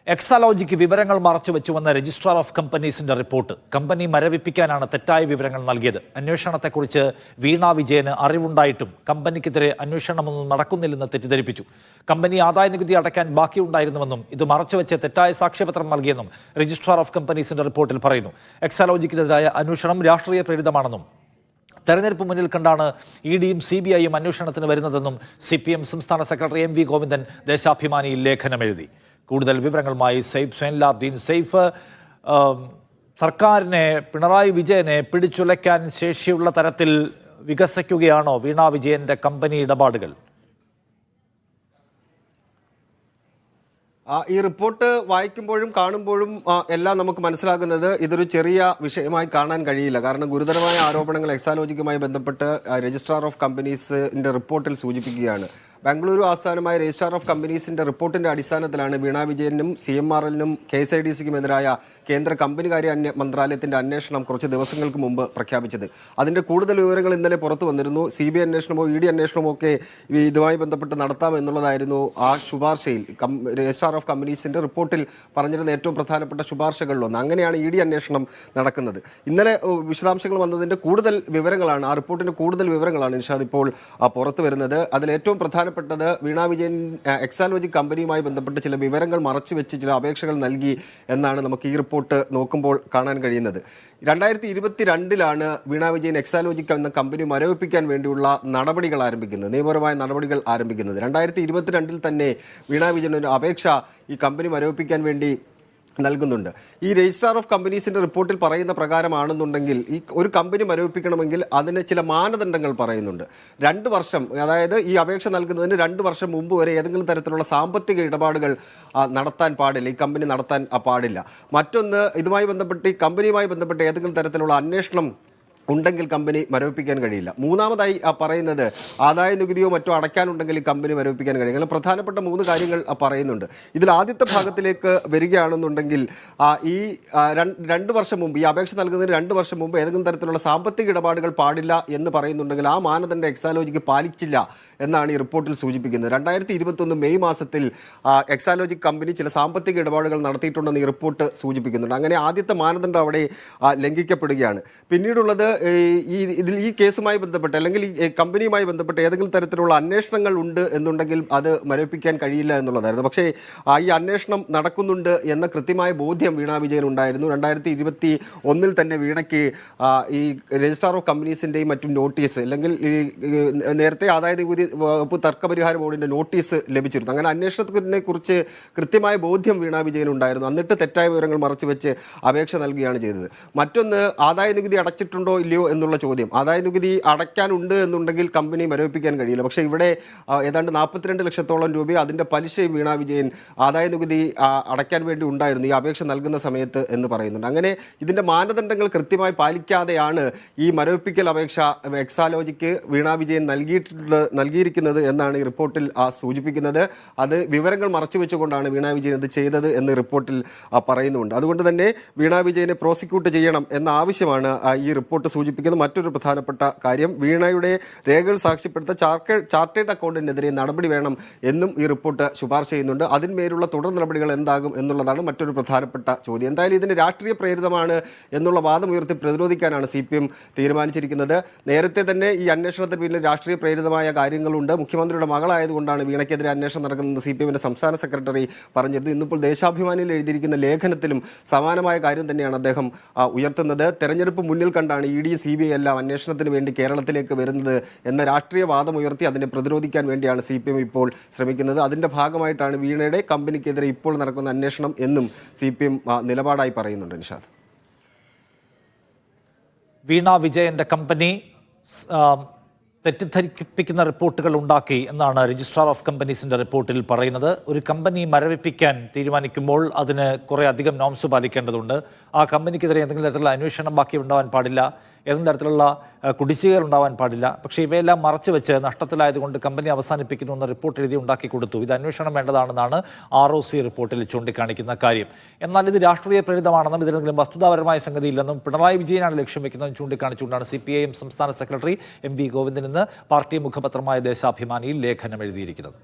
എക്സാലോജിക്ക് വിവരങ്ങൾ മറച്ചുവെച്ചുവെന്ന registrar of കമ്പനീസിന്റെ report. Company മരവിപ്പിക്കാനാണ് തെറ്റായ വിവരങ്ങൾ നൽകിയത്. അന്വേഷണത്തെക്കുറിച്ച് വീണ വിജയന് അറിവുണ്ടായിട്ടും കമ്പനിക്കെതിരെ അന്വേഷണമൊന്നും നടക്കുന്നില്ലെന്ന് തെറ്റിദ്ധരിപ്പിച്ചു. കമ്പനി ആദായനികുതി അടയ്ക്കാൻ ബാക്കിയുണ്ടായിരുന്നുവെന്നും ഇത് മറച്ചുവെച്ച് തെറ്റായ സാക്ഷ്യപത്രം നൽകിയെന്നും രജിസ്ട്രാർ ഓഫ് കമ്പനീസിന്റെ റിപ്പോർട്ടിൽ പറയുന്നു. എക്സാലോജിക്കിനെതിരായ അന്വേഷണം രാഷ്ട്രീയ പ്രേരിതമാണെന്നും തെരഞ്ഞെടുപ്പ് മുന്നിൽ കണ്ടാണ് ഇഡിയും CBIയും അന്വേഷണത്തിന് വരുന്നതെന്നും CPM സംസ്ഥാന സെക്രട്ടറി MV ഗോവിന്ദൻ ദേശാഭിമാനിയിൽ ലേഖനമെഴുതി. കൂടുതൽ വിവരങ്ങളുമായി സെയ്ഫ് സൈൻലാബ്ദീൻ. സെയ്ഫ്, സർക്കാരിനെ, പിണറായി വിജയനെ പിടിച്ചുലയ്ക്കാൻ ശേഷിയുള്ള തരത്തിൽ വികസിക്കുകയാണോ വീണ വിജയന്റെ കമ്പനി ഇടപാടുകൾ? ഈ റിപ്പോർട്ട് വായിക്കുമ്പോഴും കാണുമ്പോഴും എല്ലാം നമുക്ക് മനസ്സിലാകുന്നത് ഇതൊരു ചെറിയ വിഷയമായി കാണാൻ കഴിയില്ല. കാരണം ഗുരുതരമായ ആരോപണങ്ങൾ എക്സാലോജിക്കുമായി ബന്ധപ്പെട്ട് രജിസ്ട്രാർ ഓഫ് കമ്പനീസിന്റെ റിപ്പോർട്ടിൽ സൂചിപ്പിക്കുകയാണ്. ബാംഗ്ലൂരു ആസ്ഥാനമായ രജിസ്ട്രാർ ഓഫ് കമ്പനീസിന്റെ റിപ്പോർട്ടിന്റെ അടിസ്ഥാനത്തിലാണ് വീണ വിജയനും CMRLനും KSIDCക്കുമെതിരായ കേന്ദ്ര കമ്പനികാര്യ മന്ത്രാലയത്തിന്റെ അന്വേഷണം കുറച്ച് ദിവസങ്ങൾക്ക് മുമ്പ് പ്രഖ്യാപിച്ചത്. അതിന്റെ കൂടുതൽ വിവരങ്ങൾ ഇന്നലെ പുറത്തു വന്നിരുന്നു. CBI അന്വേഷണമോ ED അന്വേഷണമോ ഒക്കെ ഇതുമായി ബന്ധപ്പെട്ട് നടത്താമെന്നുള്ളതായിരുന്നു ആ ശുപാർശയിൽ, രജിസ്ട്രാർ ഓഫ് കമ്പനീസിന്റെ റിപ്പോർട്ടിൽ പറഞ്ഞിരുന്ന ഏറ്റവും പ്രധാനപ്പെട്ട ശുപാർശകളിലൊന്ന്. അങ്ങനെയാണ് ED അന്വേഷണം നടക്കുന്നത്. ഇന്നലെ വിശദാംശങ്ങൾ വന്നതിന്റെ കൂടുതൽ വിവരങ്ങളാണ്, ആ റിപ്പോർട്ടിന്റെ കൂടുതൽ വിവരങ്ങളാണ് നിഷാദ് ഇപ്പോൾ പുറത്തു വരുന്നത്. അതിൽ ഏറ്റവും പ്രധാനപ്പെട്ടത് വീണ വിജയൻ എക്സാലോജിക് കമ്പനിയുമായി ബന്ധപ്പെട്ട് ചില വിവരങ്ങൾ മറച്ചുവെച്ച് ചില അപേക്ഷകൾ നൽകി എന്നാണ് നമുക്ക് ഈ റിപ്പോർട്ട് നോക്കുമ്പോൾ കാണാൻ കഴിയുന്നത്. 2022 വീണ വിജയൻ എക്സാലോജിക് എന്ന കമ്പനി മരവിപ്പിക്കാൻ വേണ്ടിയുള്ള നടപടികൾ ആരംഭിക്കുന്നത്, നിയമപരമായ നടപടികൾ ആരംഭിക്കുന്നത്. 2022 തന്നെ വീണ വിജയൻ ഒരു അപേക്ഷ ഈ കമ്പനി മരവിപ്പിക്കാൻ വേണ്ടി നൽകുന്നുണ്ട്. ഈ രജിസ്ട്രാർ ഓഫ് കമ്പനീസിന്റെ റിപ്പോർട്ടിൽ പറയുന്ന പ്രകാരമാണെന്നുണ്ടെങ്കിൽ ഈ ഒരു കമ്പനി മരവിപ്പിക്കണമെങ്കിൽ അതിന് ചില മാനദണ്ഡങ്ങൾ പറയുന്നുണ്ട്. 2 വർഷം, അതായത് ഈ അപേക്ഷ നൽകുന്നതിന് 2 വർഷം മുമ്പ് വരെ ഏതെങ്കിലും തരത്തിലുള്ള സാമ്പത്തിക ഇടപാടുകൾ നടത്താൻ പാടില്ല, ഈ കമ്പനി നടത്താൻ പാടില്ല. മറ്റൊന്ന്, ഇതുമായി ബന്ധപ്പെട്ട് ഈ കമ്പനിയുമായി ബന്ധപ്പെട്ട് ഏതെങ്കിലും തരത്തിലുള്ള അന്വേഷണം ഉണ്ടെങ്കിൽ കമ്പനി മരവിപ്പിക്കാൻ കഴിയില്ല. മൂന്നാമതായി പറയുന്നത് ആദായ നികുതിയോ മറ്റോ അടയ്ക്കാനുണ്ടെങ്കിൽ ഈ കമ്പനി മരവിപ്പിക്കാൻ കഴിയും. അങ്ങനെ പ്രധാനപ്പെട്ട 3 കാര്യങ്ങൾ പറയുന്നുണ്ട്. ഇതിൽ ആദ്യത്തെ ഭാഗത്തിലേക്ക് വരികയാണെന്നുണ്ടെങ്കിൽ ഈ 2 വർഷം മുമ്പ്, ഈ അപേക്ഷ നൽകുന്നതിന് 2 വർഷം മുമ്പ് ഏതെങ്കിലും തരത്തിലുള്ള സാമ്പത്തിക ഇടപാടുകൾ പാടില്ല എന്ന് പറയുന്നുണ്ടെങ്കിൽ ആ മാനദണ്ഡം എക്സാലോജിക്ക് പാലിച്ചില്ല എന്നാണ് ഈ റിപ്പോർട്ടിൽ സൂചിപ്പിക്കുന്നത്. 2021 മെയ് മാസത്തിൽ എക്സാലോജിക് കമ്പനി ചില സാമ്പത്തിക ഇടപാടുകൾ നടത്തിയിട്ടുണ്ടെന്ന് ഈ റിപ്പോർട്ട് സൂചിപ്പിക്കുന്നുണ്ട്. അങ്ങനെ ആദ്യത്തെ മാനദണ്ഡം അവിടെ ലംഘിക്കപ്പെടുകയാണ്. പിന്നീടുള്ളത് ഈ കേസുമായി ബന്ധപ്പെട്ട് അല്ലെങ്കിൽ ഈ കമ്പനിയുമായി ബന്ധപ്പെട്ട് ഏതെങ്കിലും തരത്തിലുള്ള അന്വേഷണങ്ങൾ ഉണ്ട് എന്നുണ്ടെങ്കിൽ അത് മരവിപ്പിക്കാൻ കഴിയില്ല എന്നുള്ളതായിരുന്നു. പക്ഷേ ഈ അന്വേഷണം നടക്കുന്നുണ്ട് എന്ന കൃത്യമായ ബോധ്യം വീണ വിജയൻ ഉണ്ടായിരുന്നു. 2021 തന്നെ വീണയ്ക്ക് ഈ രജിസ്ട്രാർ ഓഫ് കമ്പനീസിൻ്റെയും മറ്റും നോട്ടീസ്, അല്ലെങ്കിൽ നേരത്തെ ആദായ നികുതി വകുപ്പ് തർക്കപരിഹാര ബോർഡിൻ്റെ നോട്ടീസ് ലഭിച്ചിരുന്നു. അങ്ങനെ അന്വേഷണത്തിനെ കുറിച്ച് കൃത്യമായ ബോധ്യം വീണ വിജയൻ ഉണ്ടായിരുന്നു. എന്നിട്ട് തെറ്റായ വിവരങ്ങൾ മറച്ചു വെച്ച് അപേക്ഷ നൽകുകയാണ് ചെയ്തത്. മറ്റൊന്ന്, ആദായ നികുതി അടച്ചിട്ടുണ്ടോ ഇല്ലയോ എന്നുള്ള ചോദ്യം. ആദായ നികുതി അടയ്ക്കാനുണ്ട് എന്നുണ്ടെങ്കിൽ കമ്പനി മരവിപ്പിക്കാൻ കഴിയില്ല. പക്ഷേ ഇവിടെ ഏതാണ്ട് 42 ലക്ഷത്തോളം രൂപ അതിൻ്റെ പലിശയും വീണ വിജയൻ ആദായ നികുതി അടയ്ക്കാൻ വേണ്ടി ഉണ്ടായിരുന്നു ഈ അപേക്ഷ നൽകുന്ന സമയത്ത് എന്ന് പറയുന്നുണ്ട്. അങ്ങനെ ഇതിൻ്റെ മാനദണ്ഡങ്ങൾ കൃത്യമായി പാലിക്കാതെയാണ് ഈ മരവിപ്പിക്കൽ അപേക്ഷ എക്സാലോജിക്ക് വീണ വിജയൻ നൽകിയിരിക്കുന്നത് എന്നാണ് ഈ റിപ്പോർട്ടിൽ സൂചിപ്പിക്കുന്നത്. അത് വിവരങ്ങൾ മറച്ചുവെച്ചുകൊണ്ടാണ് വീണ വിജയൻ ഇത് ചെയ്തത് എന്ന് റിപ്പോർട്ടിൽ പറയുന്നുണ്ട്. അതുകൊണ്ട് തന്നെ വീണ വിജയനെ പ്രോസിക്യൂട്ട് ചെയ്യണം എന്ന ആവശ്യമാണ് ഈ റിപ്പോർട്ട് സൂചിപ്പിക്കുന്ന മറ്റൊരു പ്രധാനപ്പെട്ട കാര്യം. വീണയുടെ രേഖകൾ സാക്ഷ്യപ്പെടുത്ത ചാർട്ടേഡ് അക്കൗണ്ടന്റിനെതിരെ നടപടി വേണം എന്നും ഈ റിപ്പോർട്ട് ശുപാർശ ചെയ്യുന്നുണ്ട്. അതിന്മേലുള്ള തുടർ നടപടികൾ എന്താകും എന്നുള്ളതാണ് മറ്റൊരു പ്രധാനപ്പെട്ട ചോദ്യം. എന്തായാലും ഇതിന് രാഷ്ട്രീയ പ്രേരിതമാണ് എന്നുള്ള വാദം ഉയർത്തി പ്രതിരോധിക്കാനാണ് CPM തീരുമാനിച്ചിരിക്കുന്നത്. നേരത്തെ തന്നെ ഈ അന്വേഷണത്തിന് പിന്നിൽ രാഷ്ട്രീയ പ്രേരിതമായ കാര്യങ്ങളുണ്ട്. മുഖ്യമന്ത്രിയുടെ മകളായതുകൊണ്ടാണ് വീണയ്ക്കെതിരെ അന്വേഷണം നടക്കുന്നത് CPMന്റെ സംസ്ഥാന സെക്രട്ടറി പറഞ്ഞിരുന്നു. ഇന്നിപ്പോൾ ദേശാഭിമാനിയിൽ എഴുതിയിരിക്കുന്ന ലേഖനത്തിലും സമാനമായ കാര്യം തന്നെയാണ് അദ്ദേഹം ഉയർത്തുന്നത്. തെരഞ്ഞെടുപ്പ് മുന്നിൽ കണ്ടാണ് ED CBI എല്ലാം അന്വേഷണത്തിന് വേണ്ടി കേരളത്തിലേക്ക് വരുന്നത് എന്ന രാഷ്ട്രീയ വാദം ഉയർത്തി അതിനെ പ്രതിരോധിക്കാൻ വേണ്ടിയാണ് CPM ഇപ്പോൾ ശ്രമിക്കുന്നത്. അതിന്റെ ഭാഗമായിട്ടാണ് വീണയുടെ കമ്പനിക്കെതിരെ ഇപ്പോൾ നടക്കുന്ന അന്വേഷണം എന്നും CPM നിലപാടായി പറയുന്നുണ്ട്. നിഷാദ്, വീണ വിജയന്റെ കമ്പനി തെറ്റിദ്ധരിപ്പിക്കുന്ന റിപ്പോർട്ടുകൾ ഉണ്ടാക്കി എന്നാണ് രജിസ്ട്രാർ ഓഫ് കമ്പനീസിന്റെ റിപ്പോർട്ടിൽ പറയുന്നത്. ഒരു കമ്പനി മരവിപ്പിക്കാൻ തീരുമാനിക്കുമ്പോൾ അതിന് കുറേ അധികം നോംസ് പാലിക്കേണ്ടതുണ്ട്. ആ കമ്പനിക്കെതിരെ എന്തെങ്കിലും തരത്തിലുള്ള അന്വേഷണം ബാക്കി ഉണ്ടാവാൻ പാടില്ല, ഏതെങ്കിലും തരത്തിലുള്ള കുടിശ്ശികകൾ ഉണ്ടാവാൻ പാടില്ല. പക്ഷേ ഇവയെല്ലാം മറച്ചു വെച്ച് നഷ്ടത്തിലായതുകൊണ്ട് കമ്പനി അവസാനിപ്പിക്കുന്നു എന്ന റിപ്പോർട്ട് എഴുതി ഉണ്ടാക്കി കൊടുത്തു. ഇത് അന്വേഷണം വേണ്ടതാണെന്നാണ് ROC റിപ്പോർട്ടിൽ ചൂണ്ടിക്കാണിക്കുന്ന കാര്യം. എന്നാൽ ഇത് രാഷ്ട്രീയ പ്രേരിതമാണെന്നും ഇതിനെന്തെങ്കിലും വസ്തുതാപരമായ സംഗതിയില്ലെന്നും പിണറായി വിജയനാണ് ലക്ഷ്യം വെക്കുന്നതെന്ന് ചൂണ്ടിക്കാണിച്ചുകൊണ്ടാണ് CPIM സംസ്ഥാന സെക്രട്ടറി MV ഗോവിന്ദൻ ഇന്ന് പാർട്ടി മുഖപത്രമായ ദേശാഭിമാനിയിൽ ലേഖനം എഴുതിയിരിക്കുന്നത്.